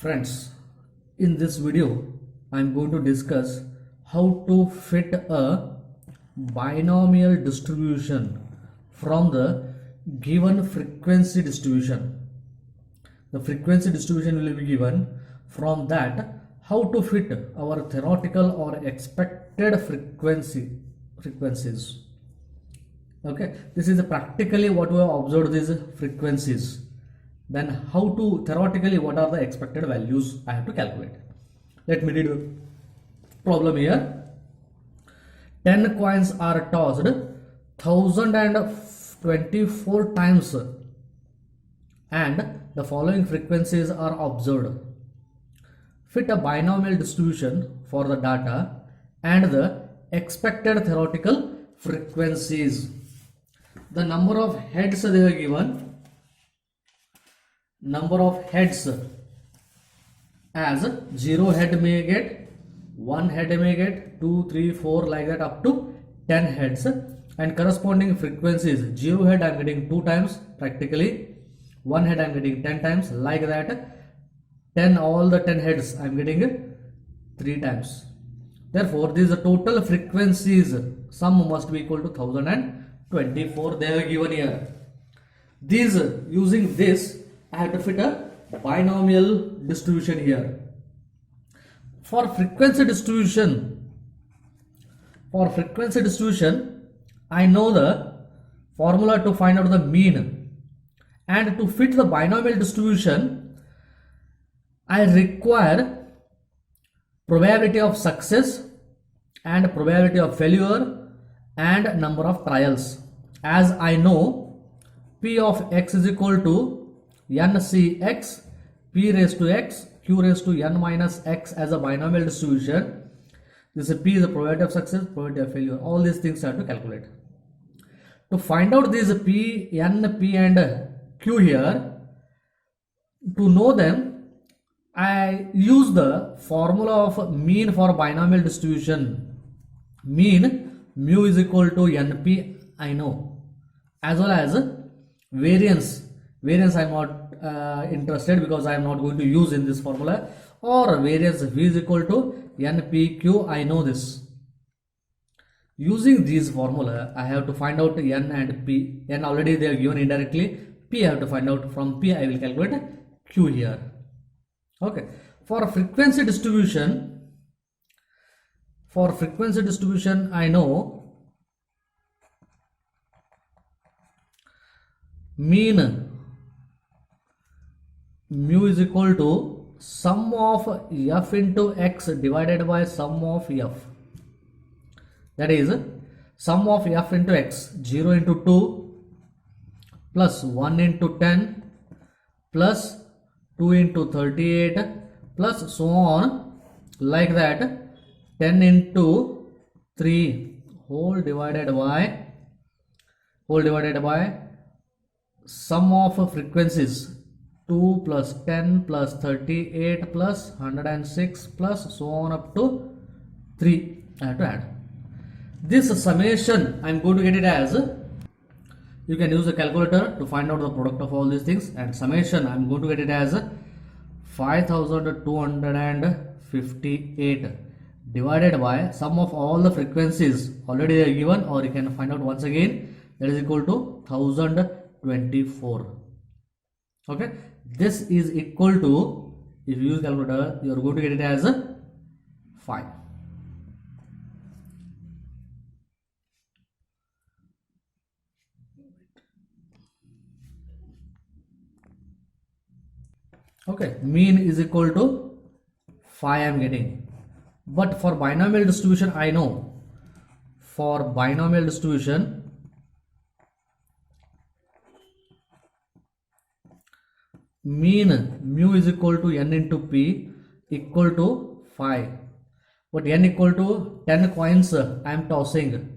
Friends, in this video I am going to discuss how to fit a binomial distribution from the given frequency distribution. The frequency distribution will be given. From that, how to fit our theoretical or expected frequencies. Okay, this is practically what we have observed, these frequencies. Then how to theoretically, what are the expected values I have to calculate. Let me read the problem here. 10 coins are tossed 1024 times and the following frequencies are observed. Fit a binomial distribution for the data and the expected theoretical frequencies. The number of heads they are given. Number of heads as 0 head may get, 1 head may get, 2, 3, 4 like that up to 10 heads, and corresponding frequencies. 0 head I am getting 2 times practically, 1 head I am getting 10 times, like that 10, all the 10 heads I am getting 3 times. Therefore these total frequencies sum must be equal to 1024. They are given here. These, using this I have to fit a binomial distribution here. For frequency distribution, I know the formula to find out the mean, and to fit the binomial distribution I require probability of success and probability of failure and number of trials. As I know, P of x is equal to NCx, P raised to x, Q raised to n minus x as a binomial distribution. This is P is the probability of success, probability of failure. All these things I have to calculate. To find out these P, N, P and Q here, to know them, I use the formula of mean for binomial distribution. Mean, mu is equal to NP, I know, as well as variance. Variance I am not interested because I am not going to use in this formula. Or variance V is equal to NPQ, I know this. Using these formula I have to find out N and P. N already they are given indirectly. P I have to find out. From P I will calculate Q here. Okay. For frequency distribution I know mean mu is equal to sum of f into x divided by sum of f. That is sum of f into x, 0 into 2 plus 1 into 10 plus 2 into 38 plus so on like that, 10 into 3 whole divided by sum of frequencies, 2 plus 10 plus 38 plus 106 plus so on up to 3. I have to add. This summation I am going to get it as, you can use the calculator to find out the product of all these things, and summation I am going to get it as 5258 divided by sum of all the frequencies already they are given, or you can find out once again, that is equal to 1024. Okay, this is equal to, if you use calculator you are going to get it as 5. Okay, mean is equal to 5 I am getting. But for binomial distribution I know, for binomial distribution mean mu is equal to n into p equal to 5, but n equal to 10 coins I am tossing,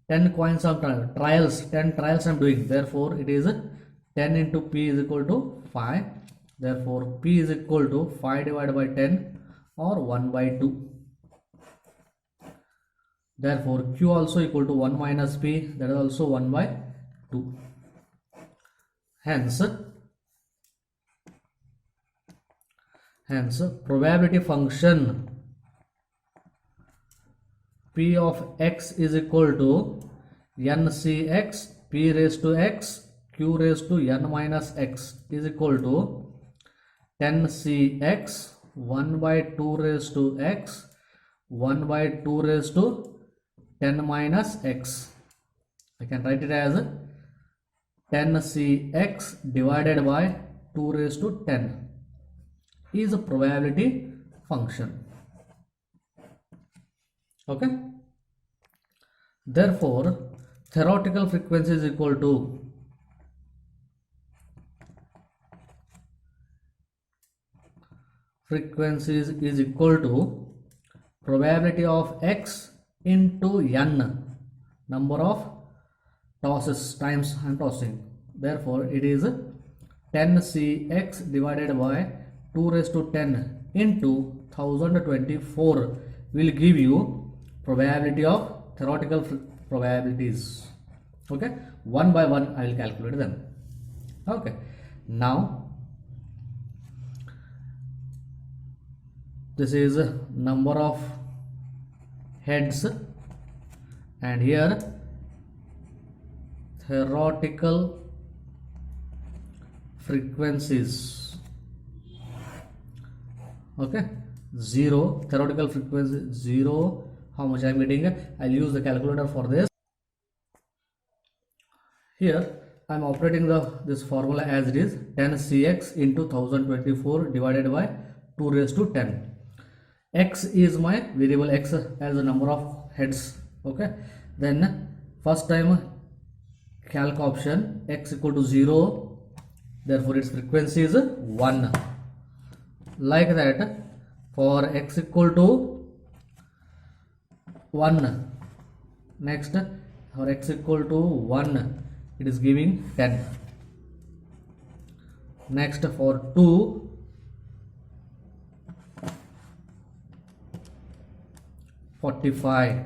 10 coins of trials, 10 trials I am doing. Therefore it is 10 into p is equal to 5. Therefore p is equal to 5 divided by 10 or 1 by 2. Therefore q also equal to 1 minus p, that is also 1 by 2. Hence Hence probability function P of x is equal to ncx p raised to x q raised to n minus x is equal to 10cx 1 by 2 raised to x 1 by 2 raised to 10 minus x. I can write it as 10cx divided by 2 raised to 10 is a probability function. Okay. Therefore, theoretical frequency is equal to probability of x into n, number of tosses times I am tossing. Therefore, it is 10cx divided by 2 raised to 10 into 1024 will give you probability of theoretical probabilities. Okay, one by one I will calculate them. Okay, now this is number of heads and here theoretical frequencies. Okay, 0 theoretical frequency 0. How much I am getting? I'll use the calculator for this. Here I am operating this formula as it is 10cx into 1024 divided by 2 raised to 10. X is my variable x as the number of heads. Okay, then first time calc option x equal to 0, therefore its frequency is 1. Like that for x equal to 1, next for x equal to 1 it is giving 10. Next for 2 45.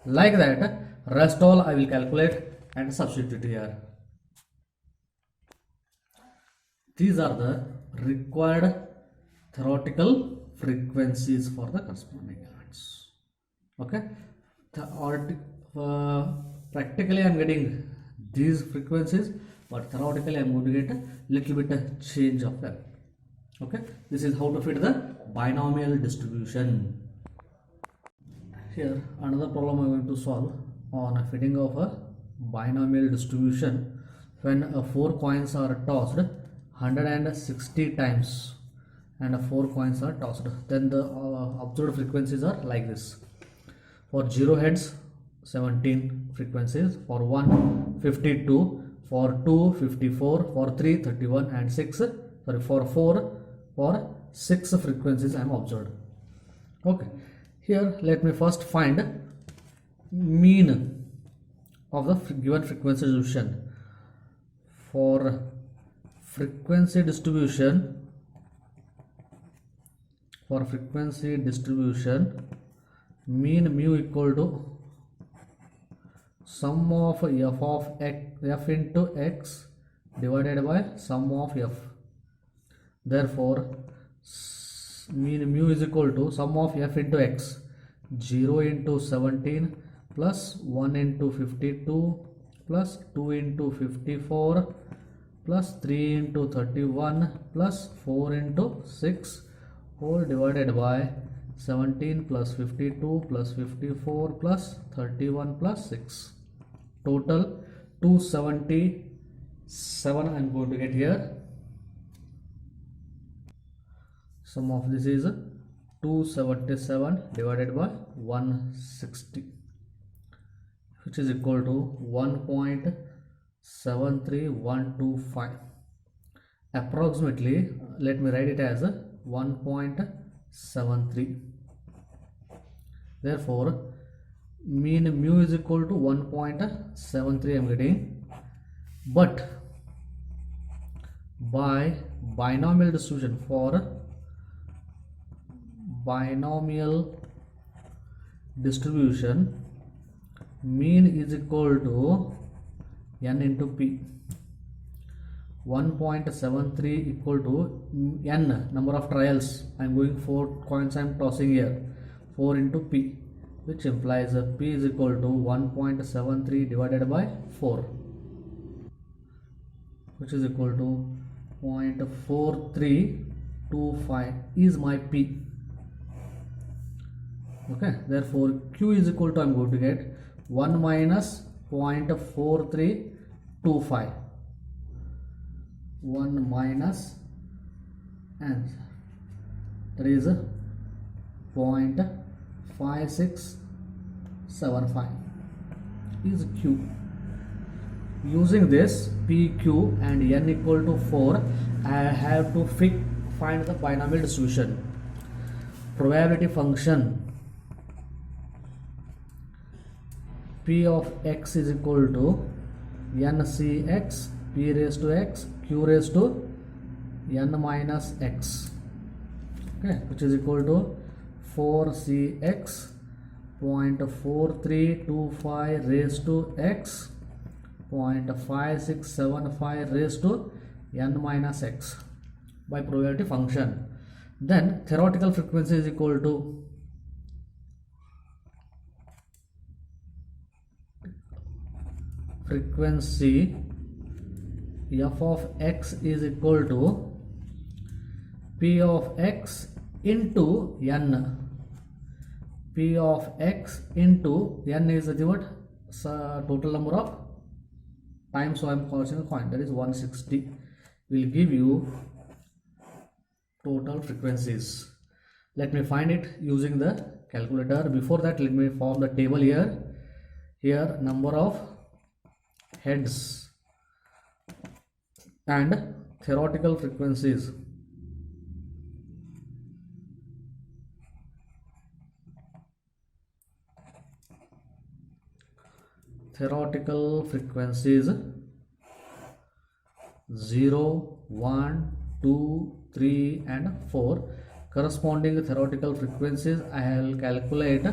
Like that rest all I will calculate and substitute here. These are the required theoretical frequencies for the corresponding elements. Okay, practically I am getting these frequencies, but theoretically I am going to get a little bit change of them. Okay, this is how to fit the binomial distribution. Here another problem I am going to solve on a fitting of a binomial distribution. When 4 coins are tossed 160 times and 4 coins are tossed, then the observed frequencies are like this. For 0 heads 17 frequencies, for 1 52, for 2 54, for 3 31 and 6 sorry for 4 for 6 frequencies I am observed. Okay, here let me first find mean of the given frequency distribution. For frequency distribution mean mu equal to sum of f into x divided by sum of f. Therefore mean mu is equal to sum of f into x, 0 into 17 plus 1 into 52 plus 2 into 54 plus 3 into 31 plus 4 into 6 whole divided by 17 plus 52 plus 54 plus 31 plus 6. Total 277 I am going to get here. Sum of this is 277 divided by 160, which is equal to 1.73125. Approximately, let me write it as 1.73. Therefore mean mu is equal to 1.73 I am getting, but by binomial distribution, for binomial distribution mean is equal to n into p. 1.73 equal to n number of trials. I am going 4 coins I am tossing here, 4 into p, which implies p is equal to 1.73 divided by 4, which is equal to 0.4325 is my p. Okay, therefore q is equal to, I am going to get 1 minus 0.4325, 1 minus, and that is 0.5675 is q. Using this p, q and n equal to 4, I have to find the binomial distribution. Probability function p of x is equal to ncx p raised to x q raised to n minus x, okay, which is equal to 4cx 0.4325 raised to x 0.5675 raised to n minus x by probability function. Then theoretical frequency is equal to frequency f of x is equal to p of x into n. P of x into n is the what? Total number of times, so I am causing a coin, that is 160, will give you total frequencies. Let me find it using the calculator. Before that, let me form the table here. Here number of heads and theoretical frequencies. Theoretical frequencies 0, 1, 2, 3 and 4. Corresponding theoretical frequencies I will calculate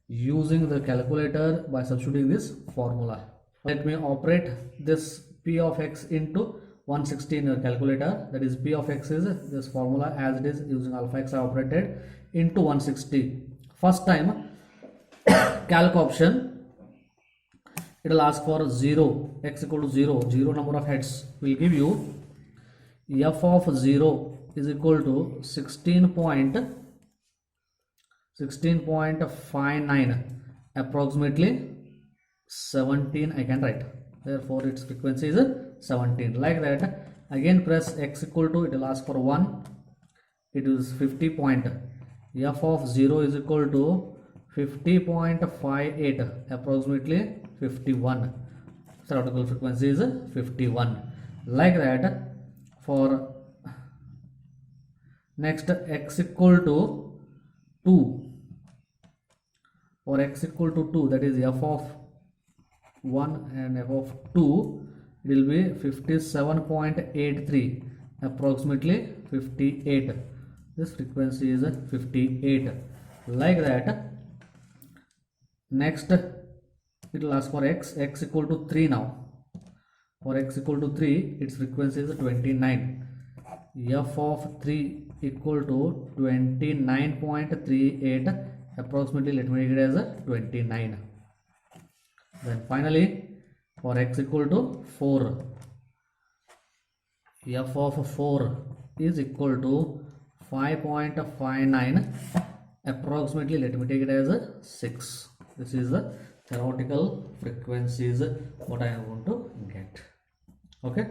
using the calculator by substituting this formula. Let me operate this p of x into 160 in your calculator. That is, p of x is this formula as it is, using alpha x I operated into 160. First time calc option, it will ask for 0, x equal to 0, 0 number of heads, will give you f of 0 is equal to 16.59, approximately 17 I can write. Therefore its frequency is 17. Like that, again press x equal to, it will ask for 1, it is 50 point, f of 0 is equal to 50.58, approximately 51. Theoretical frequency is 51. Like that, for next x equal to 2, for x equal to 2, that is f of 1 and f of 2, it will be 57.83, approximately 58. This frequency is 58. Like that, next it will ask for x equal to 3 now. For x equal to 3, its frequency is 29. F of 3 equal to 29.38, approximately let me take it as 29. Then finally, for x equal to 4, f of 4 is equal to 5.59, approximately let me take it as 6. This is the theoretical frequencies what I want to get. Okay,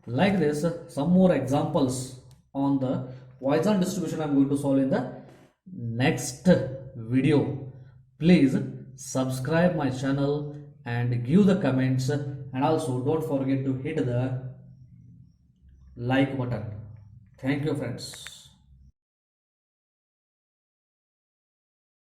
like this, some more examples on the Poisson distribution I am going to solve in the next video. Please subscribe my channel and give the comments, and also don't forget to hit the like button. Thank you friends.